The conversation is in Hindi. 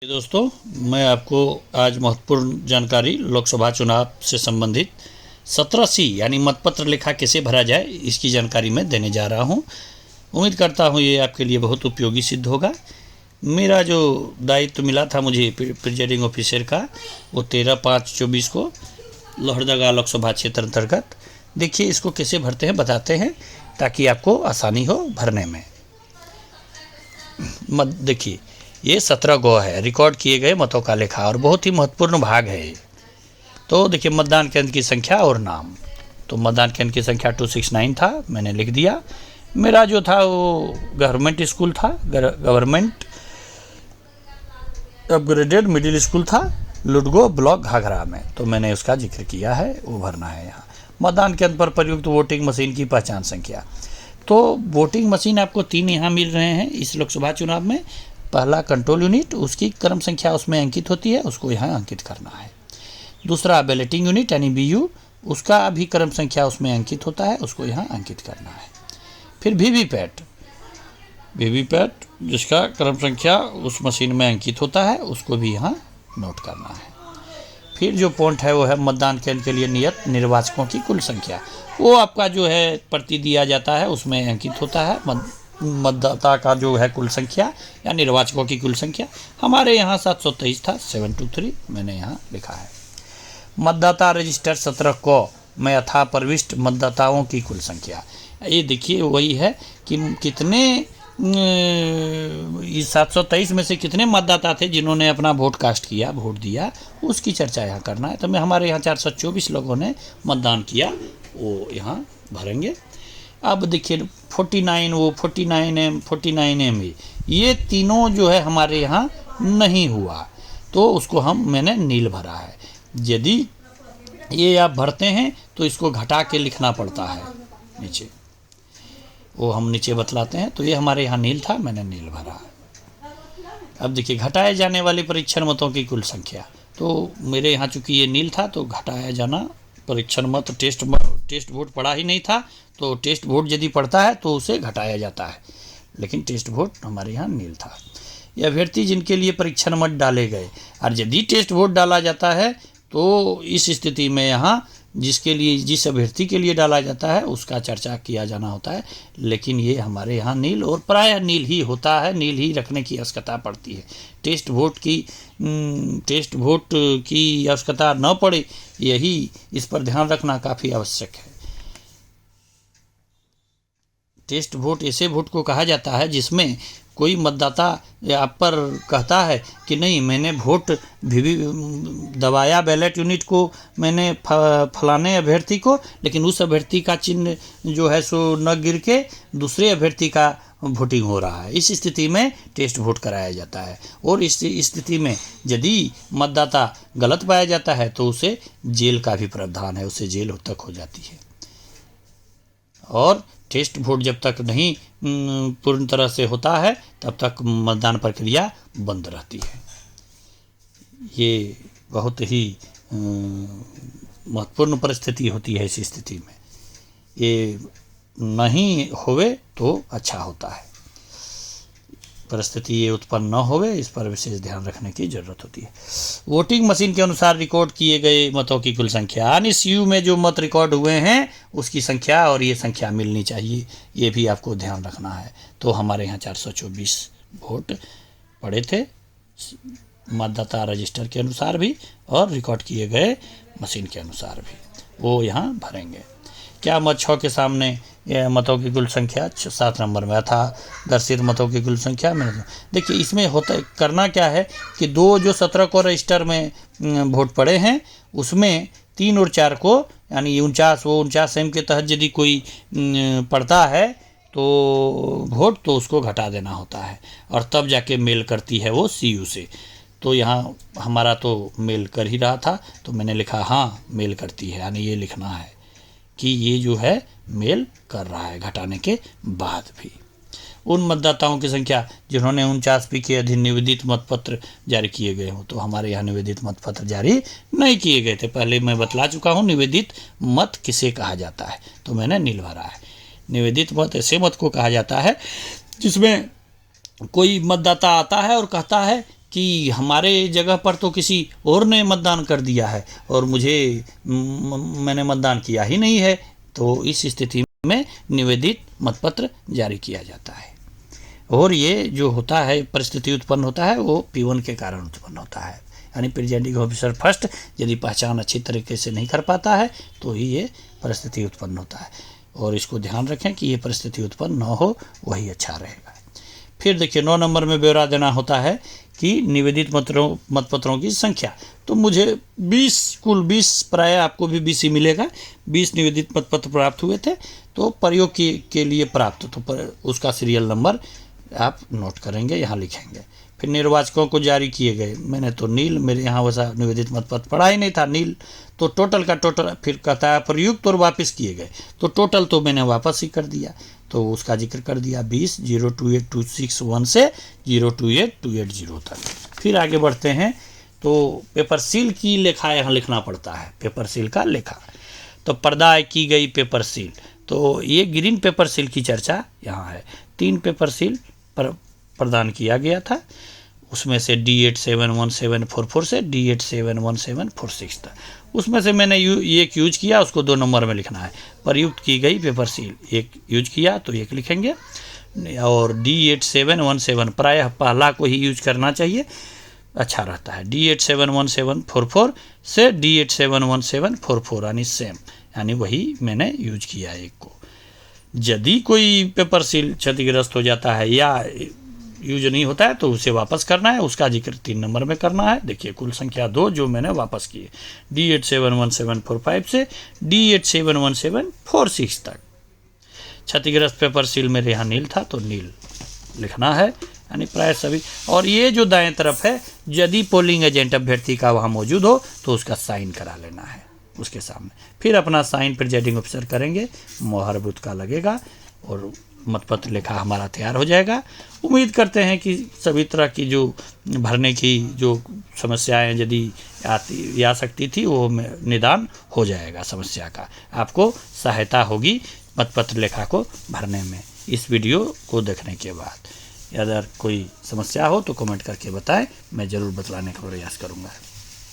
दोस्तों, मैं आपको आज महत्वपूर्ण जानकारी लोकसभा चुनाव से संबंधित 17C यानी मतपत्र लेखा कैसे भरा जाए इसकी जानकारी मैं देने जा रहा हूं। उम्मीद करता हूं ये आपके लिए बहुत उपयोगी सिद्ध होगा। मेरा जो दायित्व मिला था मुझे प्रिजाइडिंग ऑफिसर का, वो 13/5/24 को लोहरदगा लोकसभा क्षेत्र अंतर्गत। देखिए इसको कैसे भरते हैं बताते हैं ताकि आपको आसानी हो भरने में। देखिए ये 17 गो है, रिकॉर्ड किए गए मतों का लेखा और बहुत ही महत्वपूर्ण भाग है। तो देखिए मतदान केंद्र की संख्या और नाम। तो मतदान केंद्र की संख्या 269 था, मैंने लिख दिया। मेरा जो था वो गवर्नमेंट स्कूल था, गवर्नमेंट अपग्रेडेड मिडिल स्कूल था, लुडगो ब्लॉक घाघरा में। तो मैंने उसका जिक्र किया है, वो भरना है यहाँ। मतदान केंद्र पर प्रयुक्त वोटिंग मशीन की पहचान संख्या। तो वोटिंग मशीन आपको 3 यहाँ मिल रहे हैं इस लोकसभा चुनाव में। पहला कंट्रोल यूनिट, उसकी क्रम संख्या उसमें अंकित होती है, उसको यहाँ अंकित करना है। दूसरा बैलेटिंग यूनिट यानी BU, उसका भी क्रम संख्या उसमें अंकित होता है, उसको यहाँ अंकित करना है। फिर वीवीपैट जिसका क्रम संख्या उस मशीन में अंकित होता है, उसको भी यहाँ नोट करना है। फिर जो पॉइंट है वो है मतदान केंद्र के लिए नियत निर्वाचकों की कुल संख्या। वो आपका जो है प्रति दिया जाता है, उसमें अंकित होता है मतदाता का जो है कुल संख्या या निर्वाचकों की कुल संख्या। हमारे यहाँ 723 था, 723 मैंने यहाँ लिखा है। मतदाता रजिस्टर 17 को में यथा प्रविष्ट मतदाताओं की कुल संख्या। ये देखिए वही है कि कितने इस 723 में से कितने मतदाता थे जिन्होंने अपना वोट कास्ट किया, वोट दिया, उसकी चर्चा यहाँ करना है। तो मैं हमारे यहाँ 424 लोगों ने मतदान किया, वो यहाँ भरेंगे। अब देखिए 49 वो 49M 49M ये तीनों जो है हमारे यहाँ नहीं हुआ, तो उसको मैंने नील भरा है। यदि ये आप भरते हैं तो इसको घटा के लिखना पड़ता है नीचे, वो हम नीचे बतलाते हैं। तो ये हमारे यहाँ नील था, मैंने नील भरा। अब देखिए घटाए जाने वाले परीक्षण मतों की कुल संख्या। तो मेरे यहाँ चूँकि ये नील था तो घटाया जाना परीक्षण मत, टेस्ट वोट पड़ा ही नहीं था, तो टेस्ट वोट यदि पड़ता है तो उसे घटाया जाता है, लेकिन टेस्ट वोट हमारे यहाँ नील था। ये अभ्यर्थी जिनके लिए परीक्षण मत डाले गए, और यदि टेस्ट वोट डाला जाता है तो इस स्थिति में यहाँ जिस अभ्यर्थी के लिए डाला जाता है उसका चर्चा किया जाना होता है, लेकिन ये हमारे यहाँ नील और प्रायः नील ही होता है, नील ही रखने की आवश्यकता पड़ती है। टेस्ट वोट की आवश्यकता न पड़े, यही इस पर ध्यान रखना काफ़ी आवश्यक है। टेस्ट वोट ऐसे वोट को कहा जाता है जिसमें कोई मतदाता आप पर कहता है कि नहीं मैंने वोट दबाया बैलेट यूनिट को, मैंने फलाने अभ्यर्थी को, लेकिन उस अभ्यर्थी का चिन्ह जो है सो न गिर के दूसरे अभ्यर्थी का वोटिंग हो रहा है। इस स्थिति में टेस्ट वोट कराया जाता है, और इस स्थिति में यदि मतदाता गलत पाया जाता है तो उसे जेल का भी प्रावधान है, उसे जेल तक हो जाती है। और टेस्ट वोट जब तक नहीं पूर्ण तरह से होता है तब तक मतदान प्रक्रिया बंद रहती है। ये बहुत ही महत्वपूर्ण परिस्थिति होती है। इस स्थिति में ये नहीं होवे तो अच्छा होता है, परिस्थिति ये उत्पन्न न होवे, इस पर विशेष ध्यान रखने की जरूरत होती है। वोटिंग मशीन के अनुसार रिकॉर्ड किए गए मतों की कुल संख्या, यानी CU में जो मत रिकॉर्ड हुए हैं उसकी संख्या, और ये संख्या मिलनी चाहिए, ये भी आपको ध्यान रखना है। तो हमारे यहाँ 424 वोट पड़े थे मतदाता रजिस्टर के अनुसार भी और रिकॉर्ड किए गए मशीन के अनुसार भी, वो यहाँ भरेंगे। क्या मत 6 के सामने मतों की कुल संख्या 7 नंबर में था, दर्शित मतों की कुल संख्या में। देखिए इसमें करना क्या है कि जो 17 को रजिस्टर में वोट पड़े हैं उसमें 3 और 4 को यानी 49 एम के तहत यदि कोई पड़ता है तो वोट, तो उसको घटा देना होता है, और तब जाके मेल करती है वो CU से। तो यहाँ हमारा तो मेल कर ही रहा था, तो मैंने लिखा हाँ मेल करती है, यानी ये लिखना है कि ये जो है मेल कर रहा है घटाने के बाद भी। उन मतदाताओं की संख्या जिन्होंने 49P के अधीन निवेदित मतपत्र जारी किए गए हों। तो हमारे यहाँ निवेदित मतपत्र जारी नहीं किए गए थे, पहले मैं बतला चुका हूँ निवेदित मत किसे कहा जाता है, तो मैंने नील भरा है। निवेदित मत ऐसे मत को कहा जाता है जिसमें कोई मतदाता आता है और कहता है कि हमारे जगह पर तो किसी और ने मतदान कर दिया है और मैंने मतदान किया ही नहीं है, तो इस स्थिति में निवेदित मतपत्र जारी किया जाता है। और ये जो होता है परिस्थिति उत्पन्न होता है वो P1 के कारण उत्पन्न होता है, यानी प्रिजाइडिंग ऑफिसर फर्स्ट यदि पहचान अच्छी तरीके से नहीं कर पाता है तो ही ये परिस्थिति उत्पन्न होता है। और इसको ध्यान रखें कि ये परिस्थिति उत्पन्न न हो, वही अच्छा रहेगा। फिर देखिए 9 नंबर में ब्यौरा देना होता है कि निवेदित मतपत्रों की संख्या। तो मुझे कुल 20 प्राय आपको भी 20 ही मिलेगा, 20 निवेदित मतपत्र प्राप्त हुए थे। तो प्रयोग के लिए प्राप्त, तो उसका सीरियल नंबर आप नोट करेंगे, यहाँ लिखेंगे। फिर निर्वाचकों को जारी किए गए, मैंने तो नील, मेरे यहाँ वैसा निवेदित मतपत्र पड़ा ही नहीं था, नील। तो टोटल का टोटल फिर कहता है प्रयुक्त और वापस किए गए, तो टोटल तो मैंने वापस ही कर दिया, तो उसका जिक्र कर दिया 20 02826 से 02828 तक। फिर आगे बढ़ते हैं तो पेपर सील की लेखा यहाँ लिखना पड़ता है, पेपर सील का लेखा। तो प्रदाय की गई पेपर सील, तो ये ग्रीन पेपर सील की चर्चा यहाँ है। 3 पेपर सील पर प्रदान किया गया था, उसमें से D871744 से D871746 था। उसमें से मैंने एक यूज किया, उसको 2 नंबर में लिखना है। प्रयुक्त की गई पेपर सील एक यूज किया तो एक लिखेंगे, और D8717 प्रायः पहला को ही यूज करना चाहिए, अच्छा रहता है। D871744 से D871744 यानी सेम, यानी वही मैंने यूज किया एक को। यदि कोई पेपर सील क्षतिग्रस्त हो जाता है या यूज नहीं होता है तो उसे वापस करना है, उसका जिक्र 3 नंबर में करना है। देखिए कुल संख्या 2 जो मैंने वापस किए, D871745 से D871746 तक। क्षतिग्रस्त पेपर सील मेरे यहाँ नील था तो नील लिखना है, यानी प्राय सभी। और ये जो दाएं तरफ है, यदि पोलिंग एजेंट अभ्यर्थी का वहाँ मौजूद हो तो उसका साइन करा लेना है उसके सामने। फिर अपना साइन प्रिजाइडिंग ऑफिसर करेंगे, मोहर बुत का लगेगा और मतपत्र लेखा हमारा तैयार हो जाएगा। उम्मीद करते हैं कि सभी तरह की जो भरने की जो समस्याएं यदि आ सकती थी वो निदान हो जाएगा, समस्या का आपको सहायता होगी मतपत्र लेखा को भरने में। इस वीडियो को देखने के बाद अगर कोई समस्या हो तो कमेंट करके बताएं, मैं ज़रूर बतलाने का प्रयास करूँगा।